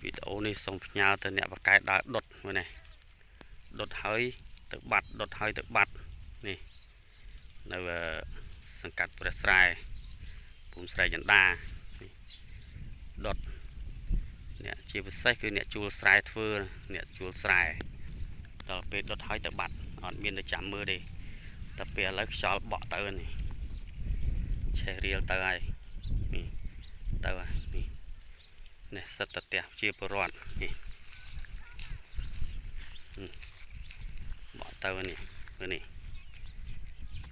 វីដេអូនេះសូមផ្ញើទៅអ្នកបកកែដើរដុតមើលនេះដុតហើយទៅបាត់ដុតហើយទៅបាត់នេះនៅសង្កាត់ព្រះស្រែភូមិស្រែចន្ទាដុតអ្នកជាពិសេសគឺអ្នកជួលស្រែធ្វើអ្នកជួលស្រែដល់ពេលដុតហើយទៅបាត់អត់មានទៅចាំមើលទេតែពេលឥឡូវខ្យល់បក់ទៅនេះឆេះរៀលទៅហើយនេះទៅហើយនេះសិតតែផ្ទះជាពលរដ្ឋនេះបក់ទៅនេះមើលនេះ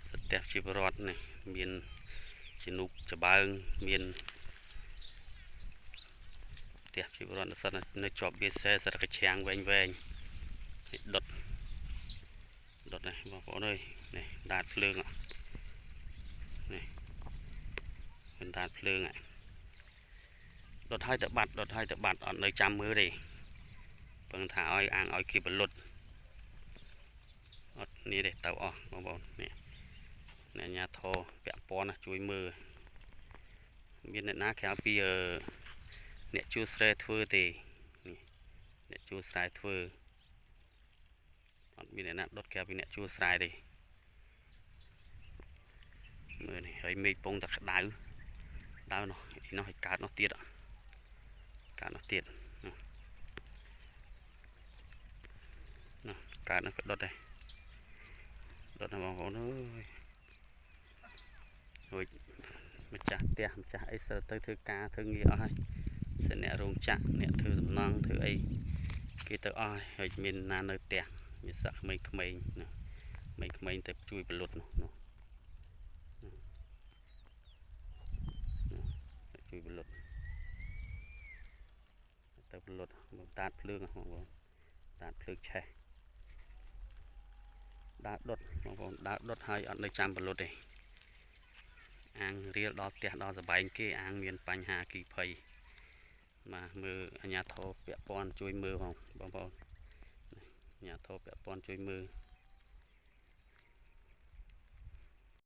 សិតផ្ទះជាពលរដ្ឋនេះមានជំនួបច្បើងមានផ្ទះជាពលរដ្ឋសិតនៅជាប់វាសេសិតកច្ឆាំងវែងនេះដុតនេះបងប្អូនអើយនេះដាតភ្លើងនេះមានដាតភ្លើងដុតហើយទៅបាត់អត់នៅចាំមើលទេពឹងថាឲ្យអាងឲ្យគេបលុតអត់នេះទេទៅអស់បងប្អូននេះអ្នកអាជ្ញាធរពាក់ព័ន្ធជួយមើលមានអ្នកណាក្រៅពីអ្នកជួលស្រែធ្វើទេនេះអ្នកជួលស្រែធ្វើអត់មានអ្នកណាដុតក្រៅពីអ្នកជួលស្រែទេមើលនេះហើយមេឃពងតែក្តៅនោះឲ្យកើតនោះទៀតកើតនោះទៀតកើតនោះក៏ដុតដែរដុតណាបងប្អូនអើយរួចម្ចាស់ផ្ទះម្ចាស់អីសើទៅធ្វើការធ្វើងារអស់ហើយសិនអ្នករោងចក្រអ្នកធ្វើសំណង់ធ្វើអីគេទៅអស់ហើយមានណានៅផ្ទះមានសក់ក្មេងៗទៅជួយបលុតនោះជួយបលុតទៅបលុតតាតភ្លើងបងប្អូនតាតភ្លើងឆេះដើរដុតបងប្អូនដើរដុតហើយអត់នៅចាំបលុតទេអាងរៀលដល់ផ្ទះដល់សបែងគេអាងមានបញ្ហាគីភ័យមកមើលអាជ្ញាធរពាក់ព័ន្ធជួយមើលបងប្អូនអាជ្ញាធរពាក់ព័ន្ធជួយមើល